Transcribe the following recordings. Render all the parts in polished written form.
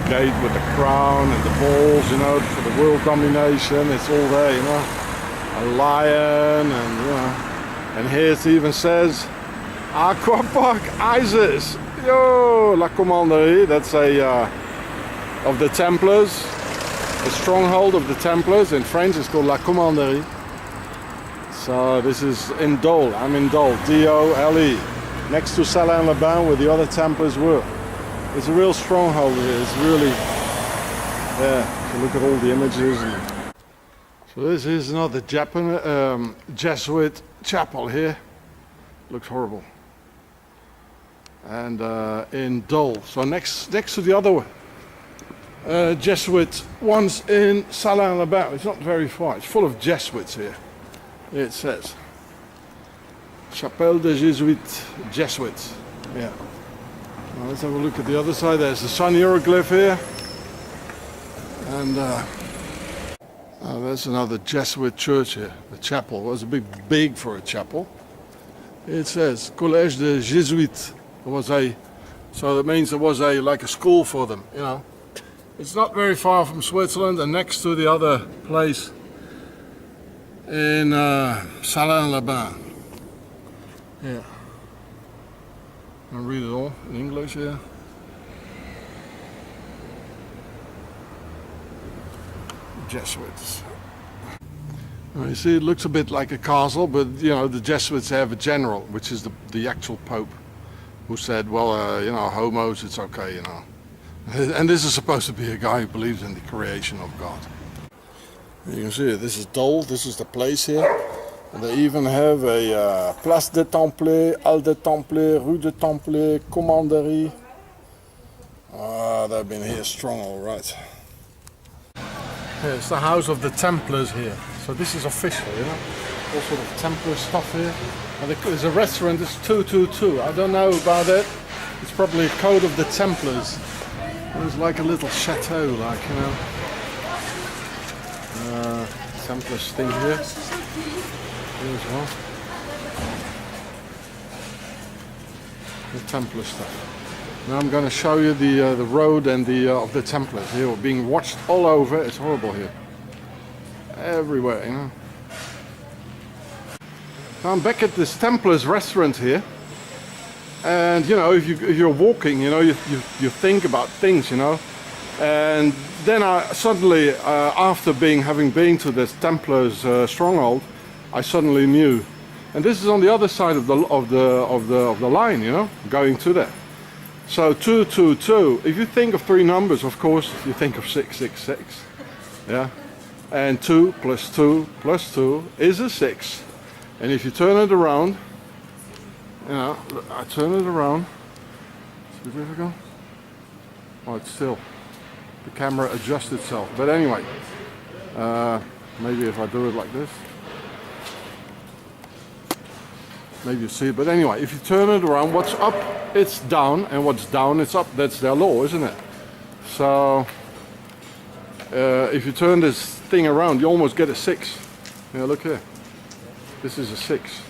gate with the crown and the balls, you know, for the world domination. It's all there, you know. A lion, and you know. And here it even says Aqua Park Isis. Yo, La Commanderie. That's a of the Templars, a stronghold of the Templars. In French, it's called La Commanderie. So this is in Dole. I'm in Dole, D-O-L-E, next to Salins-les-Bains, where the other Templars were. It's a real stronghold here. It's really, yeah. So look at all the images. So this is another Jesuit chapel here. Looks horrible. And in Dole. So next to the other Jesuit ones in Salins-les-Bains. It's not very far. It's full of Jesuits here. It says Chapelle des Jésuites, Jesuits. Yeah. Now let's have a look at the other side. There's the sun hieroglyph here. And there's another Jesuit church here. The chapel was a bit big for a chapel. It says Collège des Jésuites. There was so that means there was like a school for them, you know. It's not very far from Switzerland, and next to the other place in Salins-les-Bains. Yeah. I'll read it all in English here. Jesuits. You see, it looks a bit like a castle, but you know, the Jesuits have a general, which is the actual Pope, who said, well, you know, homos, it's okay, you know. And this is supposed to be a guy who believes in the creation of God. You can see it. This is Dole. This is the place here. And they even have a Place des Templars, Halle des Templars, Rue des Templars, Commanderie. They've been here strong, all right. It's the house of the Templars here. So this is official, you know. All sort of Templar stuff here. And there's a restaurant, it's 222. I don't know about it. It's probably a code of the Templars. There's like a little chateau, like, you know. Templars thing here. Here as well. The Templar stuff. Now I'm going to show you the road and of the Templars here. We're being watched all over. It's horrible here. Everywhere, you know. Now I'm back at this Templars restaurant here. And you know, if you're walking, you know, you think about things, you know. And then I suddenly, after having been to this Templars stronghold, I suddenly knew. And this is on the other side of the line, you know, going to there. So 222. If you think of three numbers, of course, you think of 666. Yeah. And 2 plus 2 plus 2 is a 6. And if you turn it around, you know, I turn it around. See where we go? Oh, it's still. The camera adjusts itself. But anyway, maybe if I do it like this, maybe you see it. But anyway, if you turn it around, what's up, it's down, and what's down, it's up. That's their law, isn't it? So if you turn this thing around, you almost get a 6. Yeah, look here. This is a 6.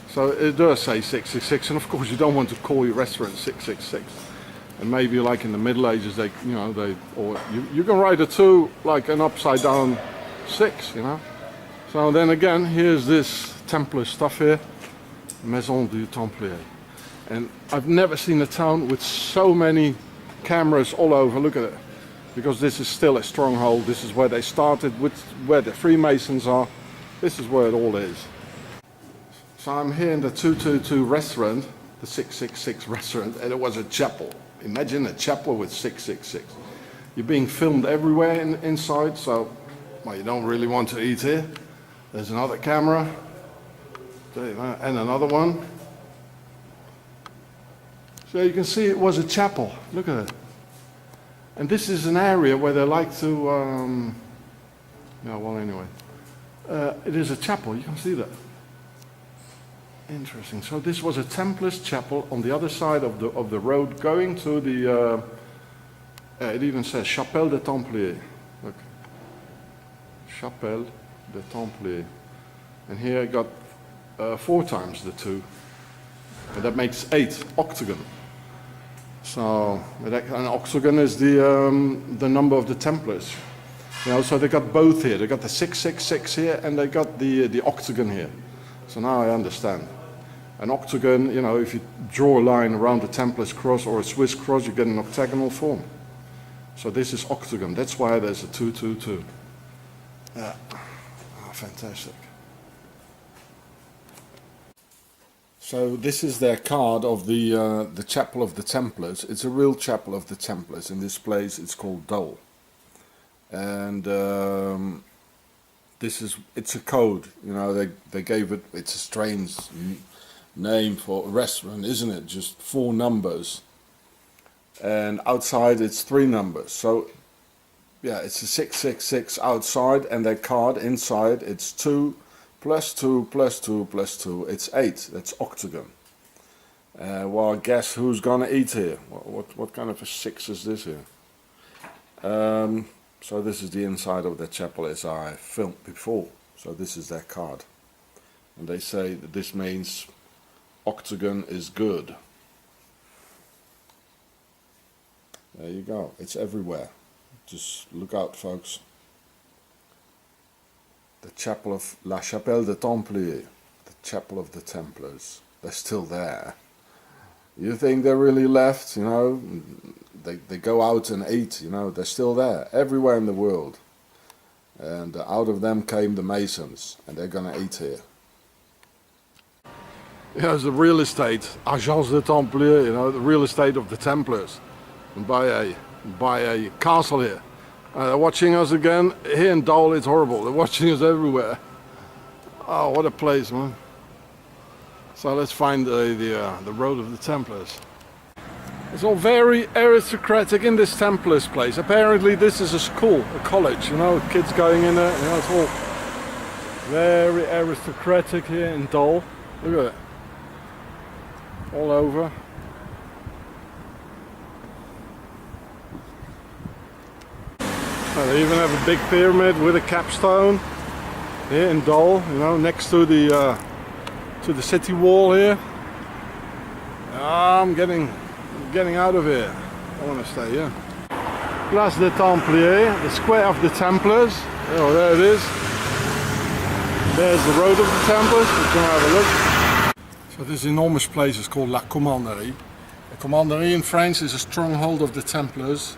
So it does say 666, and of course you don't want to call your restaurant 666. And maybe like in the Middle Ages, or you can write a 2 like an upside down 6, you know. So then again, here's this Templar stuff here, Maison du Templier. And I've never seen a town with so many cameras all over. Look at it, because this is still a stronghold. This is where they started, where the Freemasons are. This is where it all is. So I'm here in the 222 restaurant, the 666 restaurant, and it was a chapel. Imagine a chapel with 666. You're being filmed everywhere inside, so well, you don't really want to eat here. There's another camera, and another one. So you can see it was a chapel. Look at it. And this is an area where they like to, anyway. It is a chapel, you can see that. Interesting. So this was a Templars chapel on the other side of the road going to the, it even says Chapelle des Templiers. Look. Chapelle des Templiers. And here I got 4 times the 2. And that makes 8, octagon. So, an octagon is the number of the Templars. You know, so they got both here. They got the 666 here, and they got the octagon here. So now I understand. An octagon, you know, if you draw a line around the Templars cross or a Swiss cross, you get an octagonal form. So this is octagon. That's why there's a 222. Yeah, oh, fantastic. So this is their card of the Chapel of the Templars. It's a real Chapel of the Templars. In this place, it's called Dole. And it's a code, you know, they gave it, it's a strange name for a restaurant, isn't it? Just 4 numbers. And outside it's 3 numbers. So yeah, it's a 666 outside, and their card inside it's 2 plus 2 plus 2 plus 2. It's 8. That's octagon. Well, guess who's gonna eat here? What kind of a 6 is this here? So this is the inside of the chapel as I filmed before. So this is their card. And they say that this means octagon is good. There you go. It's everywhere. Just look out, folks. The chapel of La Chapelle des Templiers. The chapel of the Templars. They're still there. You think they really left, you know? They go out and eat, you know, they're still there, everywhere in the world. And out of them came the Masons, and they're gonna eat here. Yeah, it's the real estate, Agence des Templiers, you know, the real estate of the Templars. And buy a castle here. They're watching us again. Here in Dole, it's horrible. They're watching us everywhere. Oh, what a place, man. So let's find the road of the Templars. It's all very aristocratic in this Templars place. Apparently this is a school, a college, you know, kids going in there, you know, it's all very aristocratic here in Dole. Look at it. All over. They even have a big pyramid with a capstone here in Dole, you know, next to the city wall here. I'm getting out of here. I want to stay here. Place des Templiers, the square of the Templars. Oh, there it is. There's the road of the Templars. We're going to have a look. So this enormous place is called La Commanderie. The Commanderie in French is a stronghold of the Templars.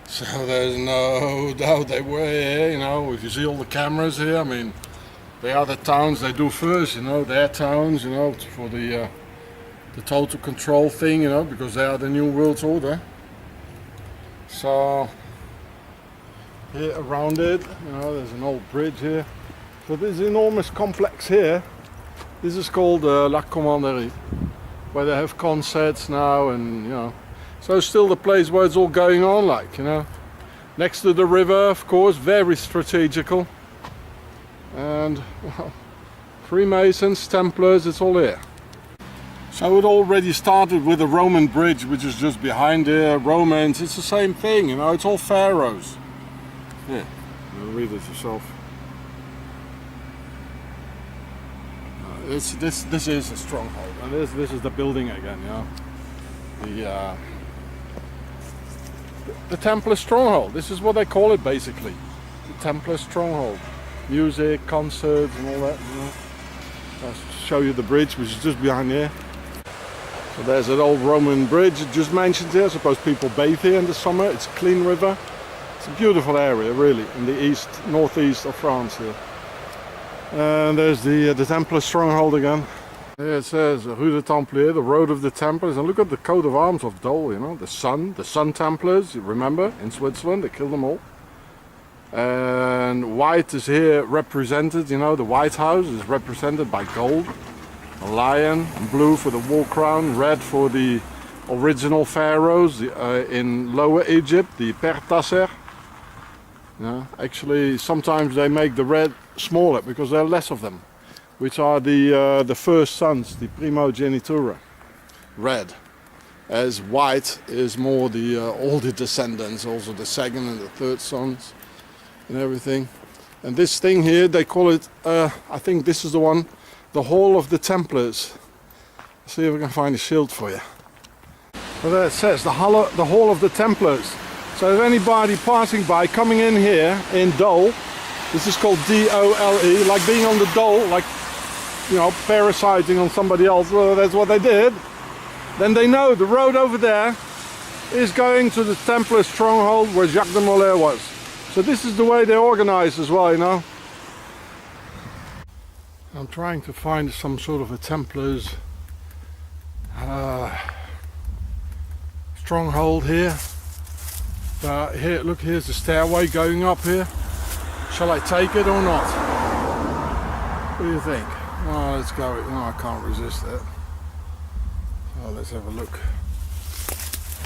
So there's no doubt they were here, you know, if you see all the cameras here, I mean, they are the towns they do first, you know, their towns, you know, for the total control thing, you know, because they are the New World Order. So here around it, you know, there's an old bridge here. So this enormous complex here, this is called La Commanderie, where they have concerts now, and you know, so it's still the place where it's all going on, like, you know, next to the river, of course, very strategical. And well, Freemasons, Templars, it's all here. So it already started with a Roman bridge, which is just behind here. Romans, it's the same thing, you know, it's all pharaohs. Yeah, you'll read it yourself. This is a stronghold, and this is the building again, you know. The Templar stronghold, this is what they call it basically. The Templar stronghold. Music, concerts and all that, you know. I'll show you the bridge, which is just behind here. So there's an old Roman bridge, just mentioned here. I suppose people bathe here in the summer. It's a clean river. It's a beautiful area, really, in the northeast of France here. And there's the Templar stronghold again. Here it says Rue des Templiers, the road of the Templars. And look at the coat of arms of Dole, you know, the Sun Templars, you remember, in Switzerland, they killed them all. And white is here represented, you know, the White House is represented by gold. A lion, blue for the war crown, red for the original pharaohs in Lower Egypt, the Père Tasser. Yeah, actually, sometimes they make the red smaller because there are less of them, which are the first sons, the primogenitura, red. As white is more the older descendants, also the second and the third sons and everything. And this thing here, they call it, I think this is the one, the Hall of the Templars. See if we can find a shield for you. Well, there it says the Hall of the Templars. So if anybody passing by, coming in here in Dole, this is called D-O-L-E, like being on the Dole, like, you know, parasiting on somebody else, well, that's what they did. Then they know the road over there is going to the Templar stronghold where Jacques de Molay was. So this is the way they organize as well, you know. I'm trying to find some sort of a Templars stronghold here. But here, look, here's the stairway going up here. Shall I take it or not? What do you think? Oh, let's go. No, I can't resist it. Oh, let's have a look.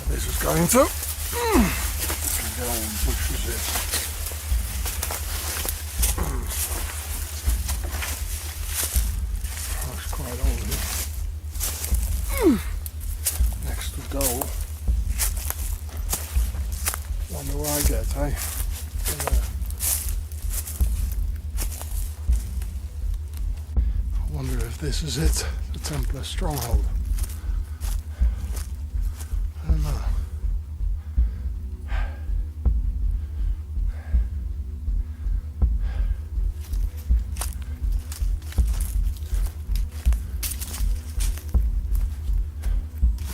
This is going to. Let's go and bushes here. Oh, it's quite old here. Next to Dole. Wonder where I get, hey? I wonder if this is it, the Templar stronghold. I don't know.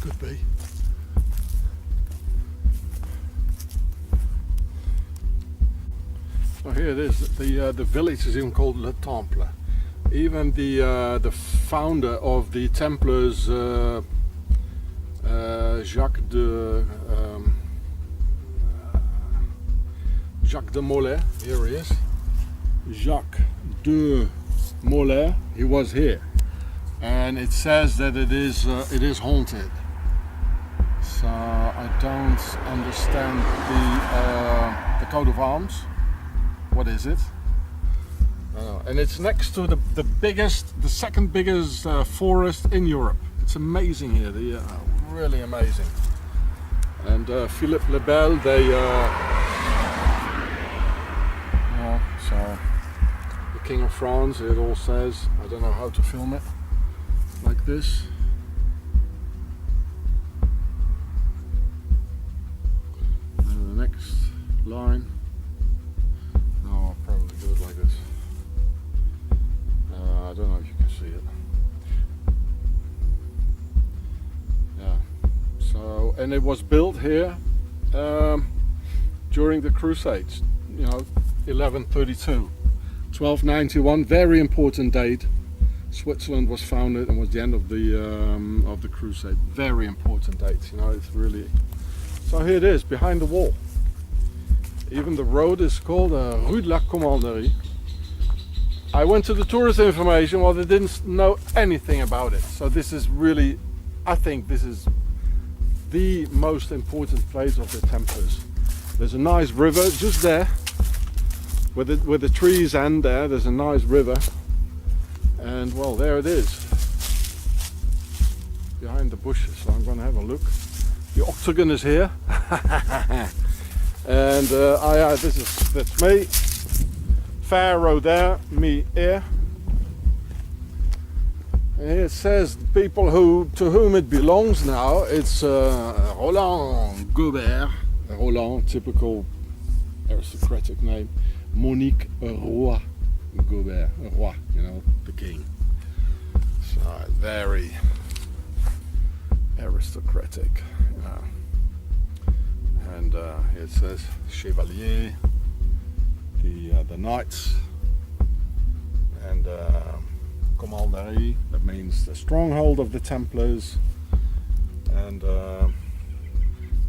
Could be. So here it is. The village is even called Le Temple. Even the founder of the Templars, Jacques de Molay. Here he is. Jacques de Molay. He was here, and it says that it is haunted. So I don't understand the coat of arms. What is it? And it's next to the second biggest forest in Europe. It's amazing here. Really amazing. And Philippe le Bel, so the King of France. It all says. I don't know how to film it like this. And the next line. No, I'll probably do it like this. I don't know if you can see it. Yeah. So, and it was built here during the Crusades. You know, 1132, 1291. Very important date. Switzerland was founded and was the end of the Crusade. Very important date. You know, it's really. So here it is behind the wall. Even the road is called Rue de la Commanderie. I went to the tourist information, well, they didn't know anything about it. So this is really, I think this is the most important place of the Templars. There's a nice river just there, where the trees end there, there's a nice river. And well, there it is, behind the bushes. So I'm gonna have a look. The octagon is here. And that's me. Pharaoh there, me here. And here it says people to whom it belongs now. It's Roland Gobert. Roland, typical aristocratic name. Monique Roy Gobert. Roy, you know, the king. So very aristocratic. And here it says Chevalier. The knights, and Commanderie, that means the stronghold of the Templars, and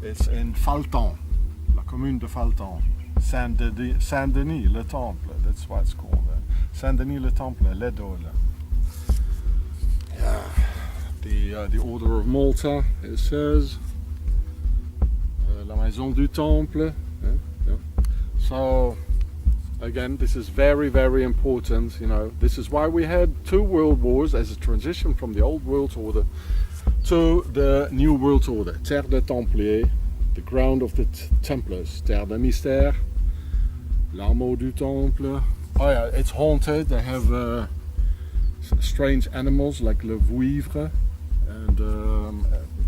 it's in Falton, la commune de Falton, Saint-Denis le Temple, that's why it's called Saint-Denis le Temple, Les Dole. Yeah, the Order of Malta, it says, la Maison du Temple. Yeah. So again, this is very, very important. You know, this is why we had 2 world wars as a transition from the old world order to the new world order. Terre des Templiers, the ground of the Templars. Terre des Mystères, l'Armeau du Temple. Oh yeah, it's haunted. They have strange animals like le vouivre, and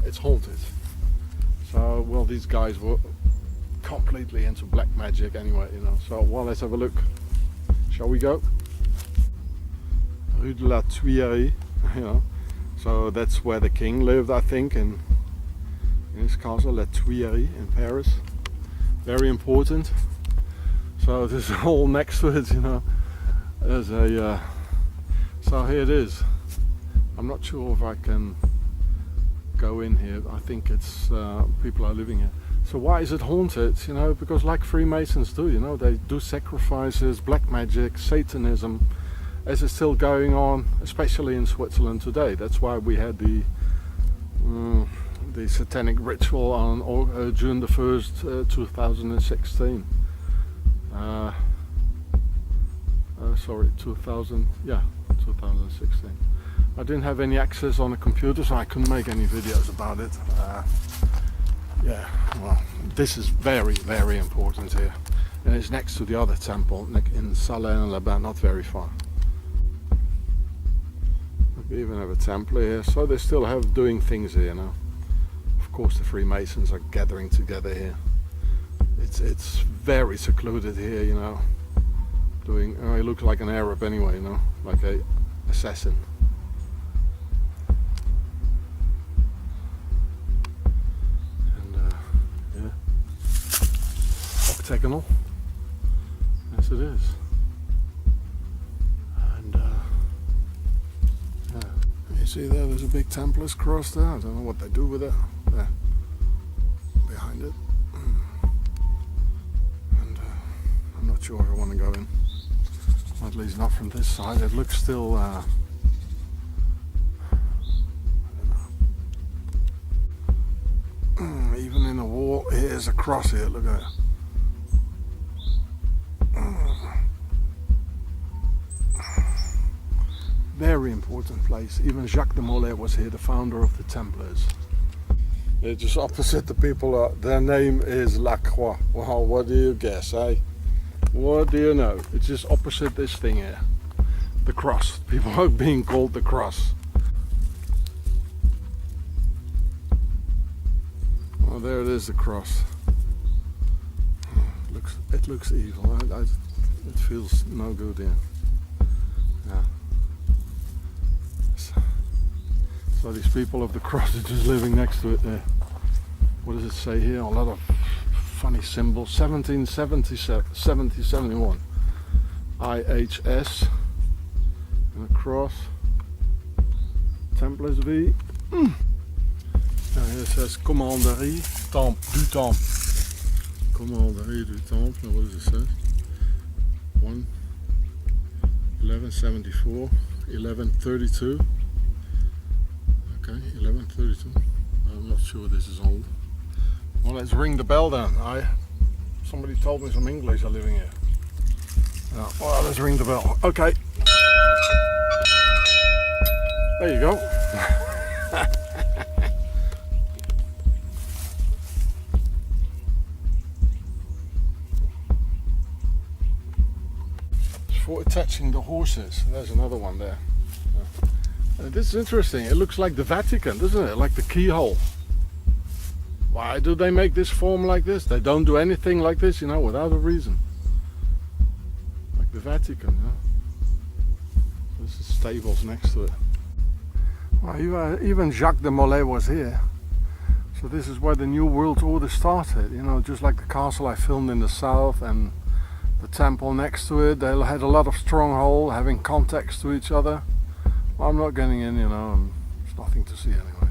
it's haunted. So, well, these guys were completely into black magic anyway, you know. So, well, let's have a look. Shall we go? Rue de la Tuileries, you know. So that's where the king lived, I think, in his castle, La Tuileries in Paris. Very important. So this is all next to it, you know. There's a so here it is. I'm not sure if I can go in here. I think it's people are living here. So why is it haunted? You know, because like Freemasons do, you know, they do sacrifices, black magic, Satanism, as is still going on, especially in Switzerland today. That's why we had the satanic ritual on June the 1st, 2016. Sorry, 2016. I didn't have any access on a computer, so I couldn't make any videos about it. Yeah, well, this is very, very important here. And it's next to the other temple in Salins-les-Bains, not very far. We even have a temple here, so they still have doing things here now. Of course the Freemasons are gathering together here. It's very secluded here, you know. Doing, he looks like an Arab anyway, you know, like a assassin. Octagonal, yes it is, and yeah. You see there's a big Templars cross there. I don't know what they do with it. There, behind it, and I'm not sure if I want to go in. At least not from this side. It looks still. I don't know. Even in the wall, here's a cross here. Look at it. Very important place. Even Jacques de Molay was here, the founder of the Templars. They're just opposite the people. Their name is La Croix. Well, what do you guess, eh? What do you know? It's just opposite this thing here. The cross. People are being called the cross. Oh, there it is, the cross. It looks evil. It feels no good here. Yeah. So these people of the cross are just living next to it there. What does it say here? A lot of funny symbols. 1771. IHS. And a cross. Templars V. Now here it says Commanderie du Temple. Commanderie du Temple. What does it say? 1174. 1132. Okay, 1132. I'm not sure this is old. Well, let's ring the bell then. Somebody told me some English are living here. Well, let's ring the bell. Okay. There you go. For attaching the horses. There's another one there. This is interesting. It looks like the Vatican, doesn't it? Like the keyhole. Why do they make this form like this? They don't do anything like this, you know, without a reason. Like the Vatican, you know. There's the stables next to it. Well, even Jacques de Molay was here. So this is where the New World Order started, you know, just like the castle I filmed in the south and the temple next to it. They had a lot of stronghold, having contacts to each other. Well, I'm not getting in, you know, and there's nothing to see anyway.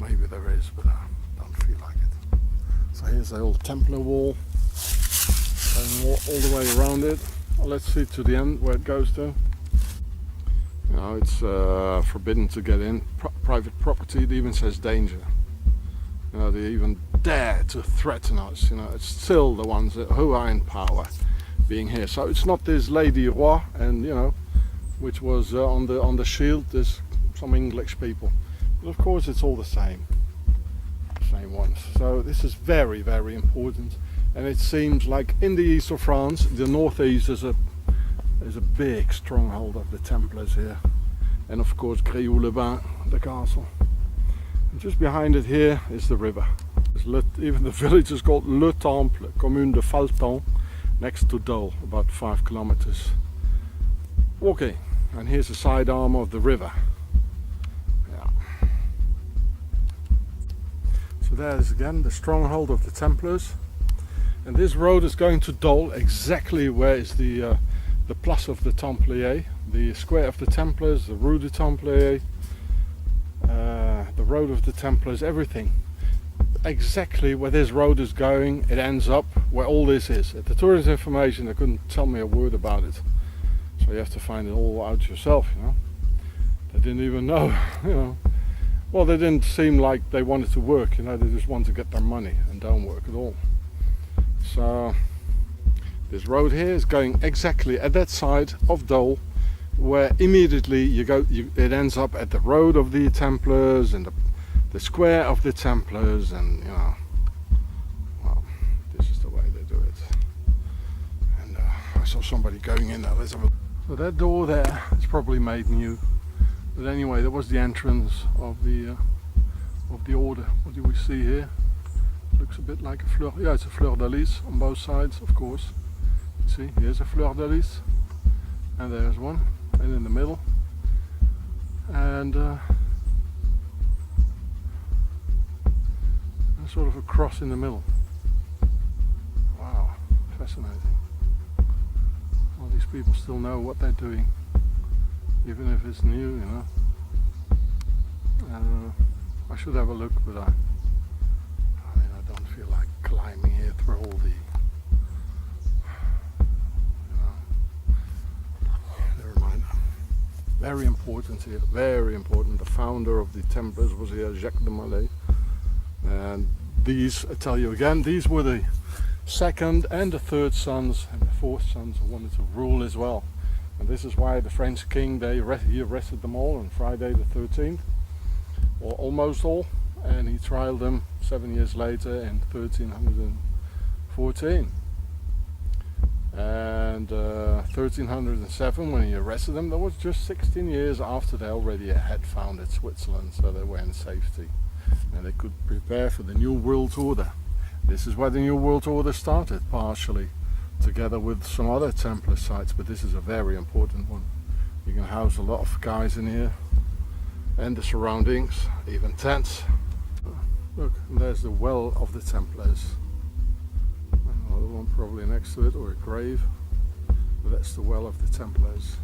Maybe there is, but I don't feel like it. So here's the old Templar wall, and all the way around it. Well, let's see to the end where it goes to. You know, it's forbidden to get in. Private property. It even says danger. You know, they even dare to threaten us. You know, it's still the ones who are in power being here. So it's not this Lady Roy, and you know, which was on the shield. There's some English people, but of course it's all the same ones. So this is very, very important, and it seems like in the east of France, the northeast is a big stronghold of the Templars here, and of course Gréoux-les-Bains, the castle. And just behind it here is the river. Even the village is called Le Temple, Commune de Falton, next to Dole, about 5 kilometers walking. And here's the side arm of the river. Yeah. So there's again the stronghold of the Templars. And this road is going to Dole, exactly where is the Place of the Templiers, the square of the Templars, the Rue des Templiers, the road of the Templars, everything. Exactly where this road is going, it ends up where all this is. At the tourist information they couldn't tell me a word about it. So you have to find it all out yourself, you know. They didn't even know, you know. Well, they didn't seem like they wanted to work, you know, they just want to get their money and don't work at all. So this road here is going exactly at that side of Dole, where immediately it ends up at the road of the Templars and the square of the Templars, and you know, well, this is the way they do it. And I saw somebody going in there. Let's have a look. So that door there is probably made new, but anyway, that was the entrance of the order. What do we see here? Looks a bit like a fleur. Yeah, it's a fleur de lis on both sides, of course. You see, here's a fleur de lis, and there's one, and in the middle, and sort of a cross in the middle. Wow, fascinating. All these people still know what they're doing, even if it's new, you know. I should have a look, but I mean, I don't feel like climbing here through all the, you know. Never mind. Very important here, very important. The founder of the Templars was here, Jacques de Molay. And these, I tell you again, these were the second and the third sons and the fourth sons who wanted to rule as well. And this is why the French king, he arrested them all on Friday the 13th, or almost all, and he tried them 7 years later in 1314. And 1307, when he arrested them, that was just 16 years after they already had founded Switzerland, so they were in safety. And they could prepare for the New World Order. This is where the New World Order started, partially, together with some other Templar sites, but this is a very important one. You can house a lot of guys in here, and the surroundings, even tents. Look, and there's the well of the Templars. Another one probably next to it, or a grave. But that's the well of the Templars.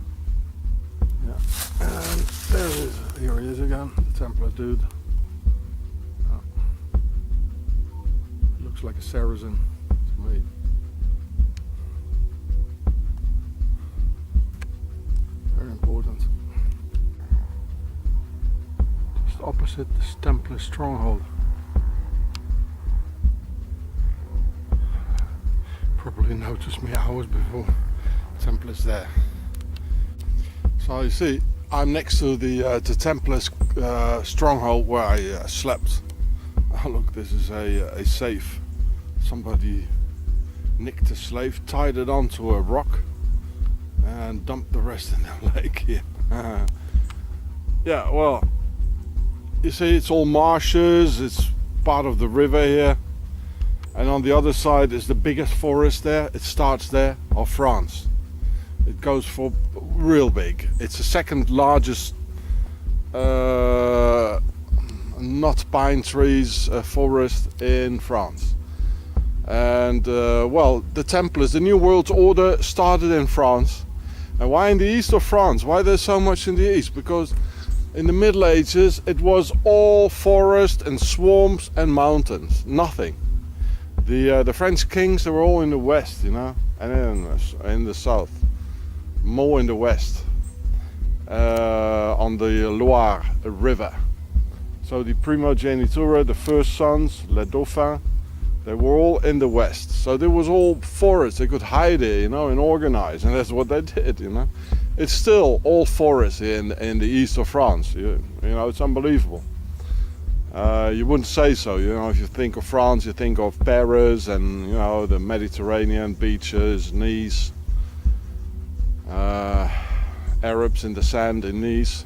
Yeah, and there it is. Here he is again, the Templar dude. Looks like a Saracen to me. Very important. Just opposite this Templar stronghold. Probably noticed me hours before Templars there. So you see, I'm next to the Templars stronghold where I slept. Oh look, this is a safe. Somebody nicked a slave, tied it onto a rock, and dumped the rest in the lake here. Yeah, well, you see, it's all marshes, it's part of the river here, and on the other side is the biggest forest there. It starts there, of France. It goes for real big. It's the second largest not pine trees forest in France. And well, the Templars, the New World Order started in France. And why in the east of France? Why there's so much in the east? Because in the Middle Ages it was all forest and swamps and mountains, nothing. The French kings, they were all in the west, you know, and in the south, more in the west, on the Loire river. So the primogenitura, the first sons, les dauphins, they were all in the west. So there was all forest, they could hide it, you know, and organize, and that's what they did, you know. It's still all forest in the east of France, you know, it's unbelievable. You wouldn't say so, you know, if you think of France, you think of Paris and, you know, the Mediterranean beaches, Nice, Arabs in the sand in Nice.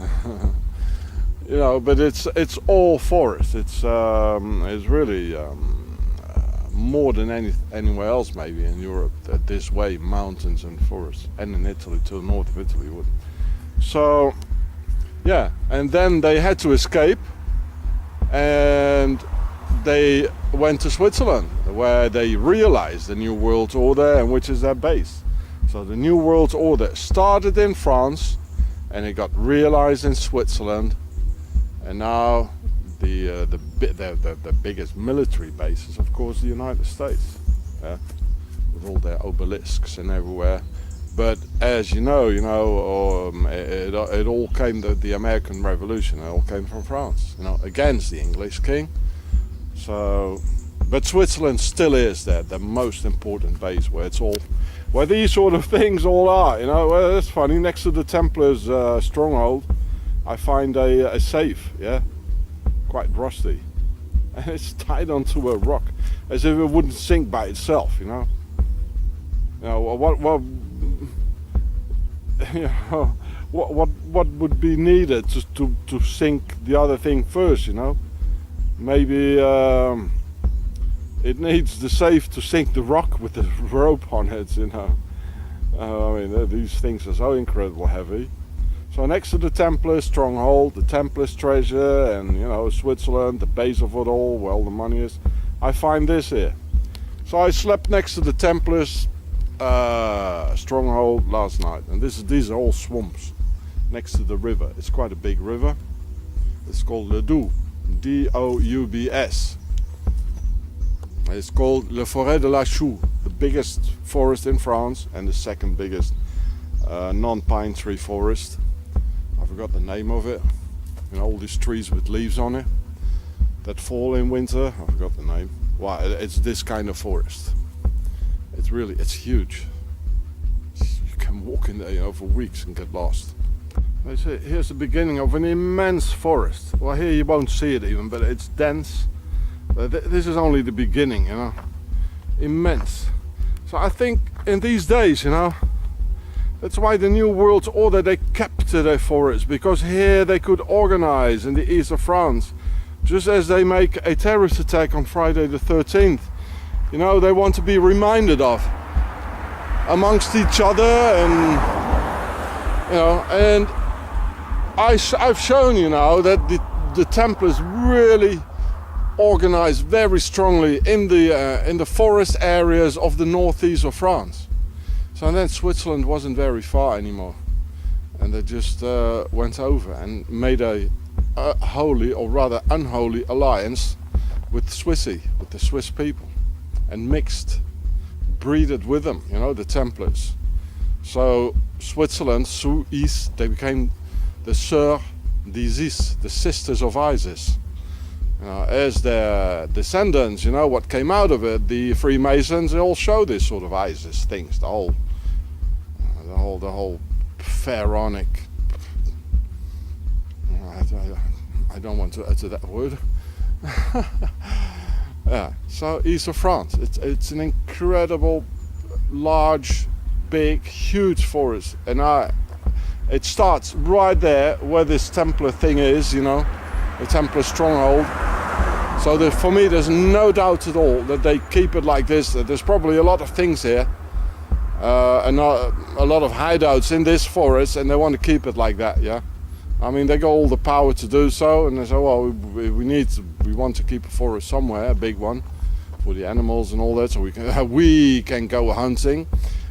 you know, but it's all forest. It's really more than anywhere else maybe in Europe. That this way, mountains and forests, and in Italy, to the north of Italy would. So yeah, and then they had to escape, and they went to Switzerland, where they realized the New World Order, and which is their base. So the New World Order started in France, and it got realized in Switzerland, and now the biggest military base is of course the United States, yeah, with all their obelisks and everywhere. But as you know, it all came, the American Revolution, it all came from France, you know, against the English king. So, but Switzerland still is the most important base where it's all, where these sort of things all are, you know. Well, it's funny, next to the Templars stronghold, I find a safe, yeah, quite rusty, and it's tied onto a rock, as if it wouldn't sink by itself, you know. You know, what would be needed to sink the other thing first, you know? Maybe it needs the safe to sink the rock with the rope on it, you know. I mean, these things are so incredibly heavy. So next to the Templar stronghold, the Templars treasure, and you know, Switzerland, the base of it all, where all the money is, I find this here. So I slept next to the Templars stronghold last night, and these are all swamps next to the river. It's quite a big river. It's called Le Doubs, D-O-U-B-S. It's called Le Forêt de la Chaux, the biggest forest in France and the second biggest non-pine tree forest. I forgot the name of it. You know, all these trees with leaves on it that fall in winter. I forgot the name. Well, it's this kind of forest. It's huge. You can walk in there, you know, for weeks and get lost. Here's the beginning of an immense forest. Well, here you won't see it even, but it's dense. But this is only the beginning, you know. Immense. So I think in these days, you know, that's why the New World Order, they kept their forests, because here they could organize in the east of France, just as they make a terrorist attack on Friday the 13th. You know, they want to be reminded of amongst each other, and you know, and I've shown you now that the Templars really organized very strongly in the forest areas of the northeast of France. So then Switzerland wasn't very far anymore, and they just went over and made a holy, or rather unholy, alliance with the Swiss people, and breeded with them, you know, the Templars. So Switzerland, Suisse, they became the Sœurs d'Isis, the sisters of Isis. You know, as their descendants, you know, what came out of it, the Freemasons, they all show this sort of Isis things, the whole pharaonic. I don't want to utter that word. Yeah. So east of France, it's an incredible, large, big, huge forest, and it starts right there where this Templar thing is, you know, the Templar stronghold. So for me, there's no doubt at all that they keep it like this. That there's probably a lot of things here, and a lot of hideouts in this forest, and they want to keep it like that. Yeah, I mean, they got all the power to do so, and they say, well, we want to keep a forest somewhere, a big one, for the animals and all that, so we can go hunting.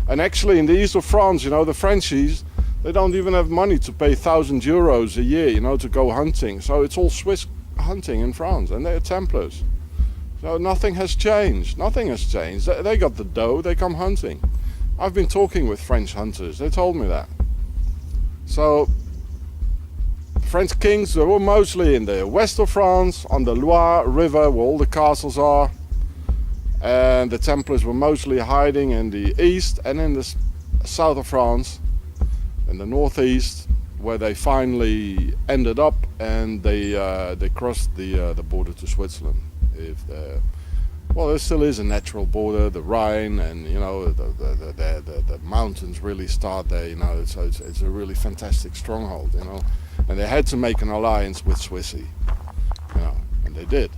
And actually, in the east of France, you know, the Frenchies, they don't even have money to pay €1,000 a year, you know, to go hunting. So it's all Swiss hunting in France, and they're Templars. So nothing has changed. Nothing has changed. They got the dough, they come hunting. I've been talking with French hunters, they told me that. So French kings, they were mostly in the west of France, on the Loire River, where all the castles are. And the Templars were mostly hiding in the east and in the south of France, in the northeast, where they finally ended up, and they crossed the border to Switzerland. Well, there still is a natural border, the Rhine, and you know, the mountains really start there. You know, so it's a really fantastic stronghold. You know, and they had to make an alliance with Swissy, you know, and they did.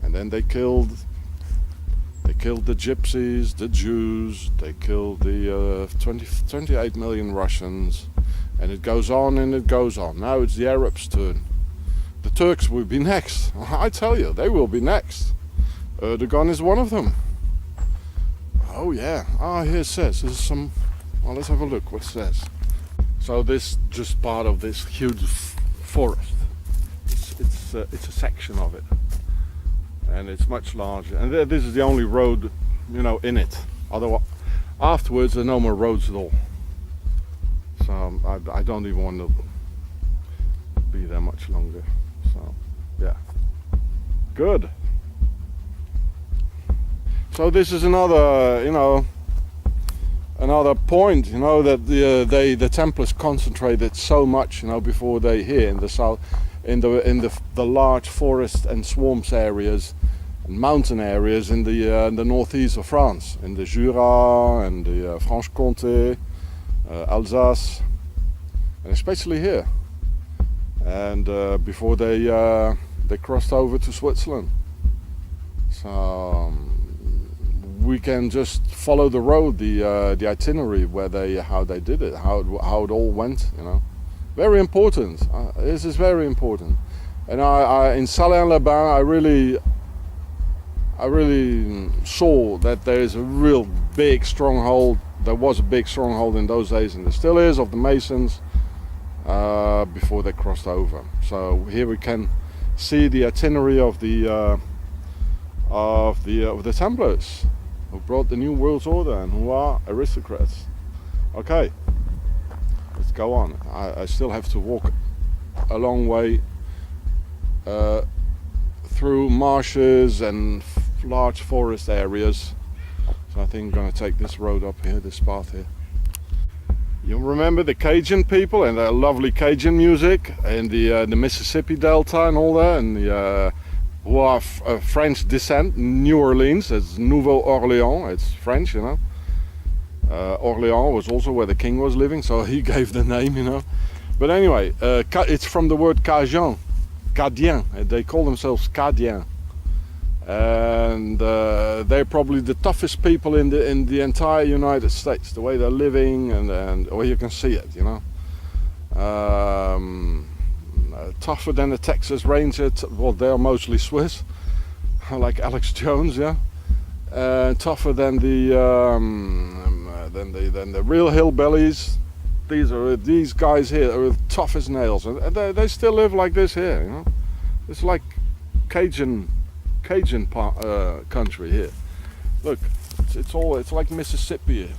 And then they killed the gypsies, the Jews, they killed the 28 million Russians, and it goes on and it goes on. Now it's the Arabs' turn. The Turks will be next. I tell you, they will be next. Erdogan is one of them. Oh yeah. Ah, here it says there's some. Well, let's have a look what it says. So this just part of this huge forest. It's a section of it, and it's much larger. And this is the only road, you know, in it. Otherwise, afterwards there are no more roads at all. So I don't even want to be there much longer. So yeah, good. So this is another, you know, another point, you know, that the Templars concentrated so much, you know, before they here in the south, in the large forest and swamps areas and mountain areas in the northeast of France, in the Jura and the Franche-Comté, Alsace, and especially here. And before they crossed over to Switzerland. So we can just follow the road, the itinerary where how they did it, how it all went, you know. Very important. This is very important. And I in Salins-les-Bains, I really saw that there is a real big stronghold. There was a big stronghold in those days, and there still is, of the Masons before they crossed over. So here we can see the itinerary of the Templars, who brought the New World Order and who are aristocrats. Okay, let's go on. I still have to walk a long way through marshes and large forest areas. So I think I'm going to take this road up here, this path here. You remember the Cajun people and their lovely Cajun music and the Mississippi Delta and all that, and the who are French descent. New Orleans, it's Nouveau Orléans, it's French, you know. Orléans was also where the king was living, so he gave the name, you know. But anyway, it's from the word Cajun, Cadien. They call themselves Cadiens, and they're probably the toughest people in the entire United States. The way they're living, and well, you can see it, you know. Tougher than the Texas Ranger. Well, they're mostly Swiss, like Alex Jones, yeah. Tougher than the real hillbillies. These guys here are tough as nails, and they still live like this here, you know. It's like Cajun country here. Look, it's like Mississippi here.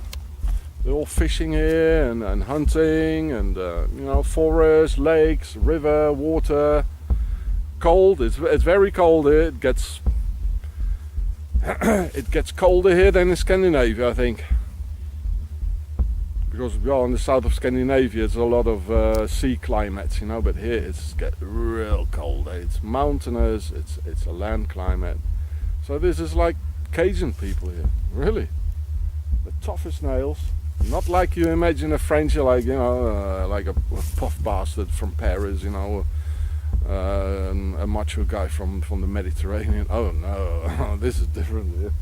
They're all fishing here and hunting and you know, forest, lakes, river, water. Cold. It's very cold here. It gets it gets colder here than in Scandinavia, I think. Because well, in the south of Scandinavia, it's a lot of sea climates, you know. But here it's get real cold. It's mountainous. It's a land climate. So this is like Cajun people here, really. The toughest nails. Not like you imagine a French, like, you know, like a puff bastard from Paris, you know, a macho guy from the Mediterranean. Oh no, this is different here.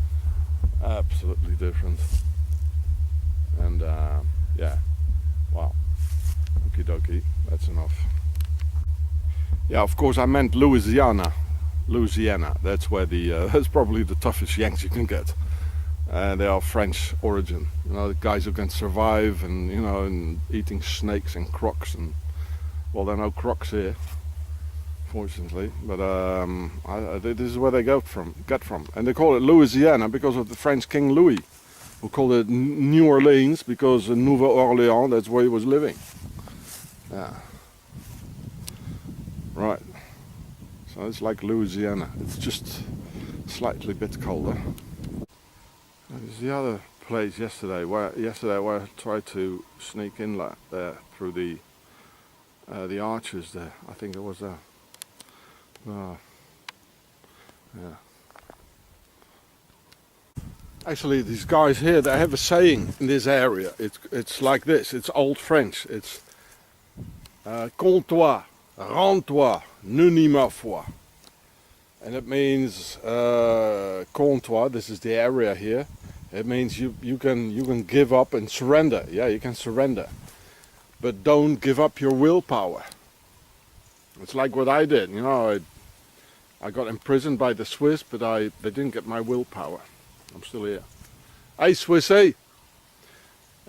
Absolutely different. And yeah, wow, okie dokie, that's enough. Yeah, of course I meant Louisiana. That's where that's probably the toughest Yanks you can get. They are French origin, you know, the guys who can survive and, you know, and eating snakes and crocs, and well, there are no crocs here, fortunately, but this is where they get from, and they call it Louisiana because of the French King Louis, who called it New Orleans because Nouveau Orléans, that's where he was living. Yeah, right. So it's like Louisiana. It's just slightly bit colder. There's the other place yesterday where I tried to sneak in there through the arches there. I think there was a yeah. Actually, these guys here, they have a saying in this area. It's like this. It's old French. It's Comptoir, rends-toi, ne nie ma foi. And it means comptoir, this is the area here. It means you can give up and surrender. Yeah, you can surrender. But don't give up your willpower. It's like what I did, you know, I got imprisoned by the Swiss, but they didn't get my willpower. I'm still here. Hey Swiss, hey!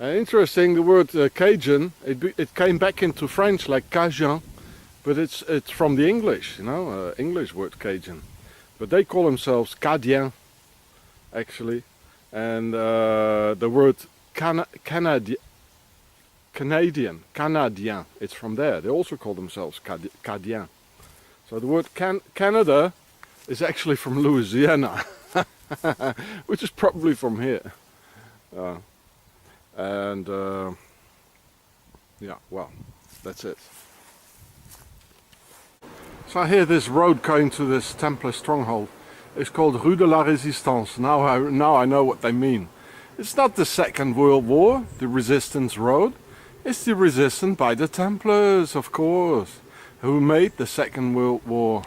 Interesting, the word Cajun, it came back into French like Cajun, but it's from the English, you know, English word Cajun. But they call themselves Cadien, actually. And the word Canadien, it's from there. They also call themselves Cadien. So the word Canada is actually from Louisiana, which is probably from here. Yeah, well, that's it. So here this road going to this Templar stronghold is called Rue de la Résistance. Now I know what they mean. It's not the Second World War, the resistance road. It's the resistance by the Templars, of course, who made the Second World War.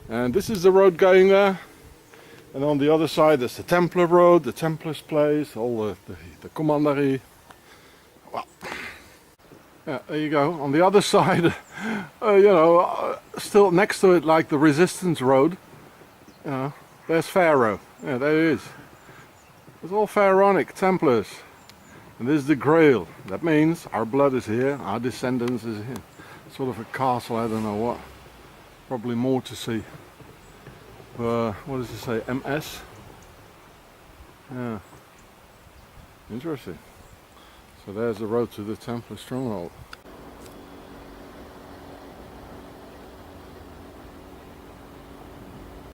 And this is the road going there. And on the other side is the Templar road, the Templars place, all the commandery. Well, yeah, there you go. On the other side, you know, still next to it, like the resistance road, you know, there's Pharaoh. Yeah, there it is. It's all Pharaonic Templars. And this is the Grail. That means our blood is here, our descendants is here. Sort of a castle, I don't know what. Probably more to see. What does it say? MS? Yeah. Interesting. So there's the road to the Templar stronghold.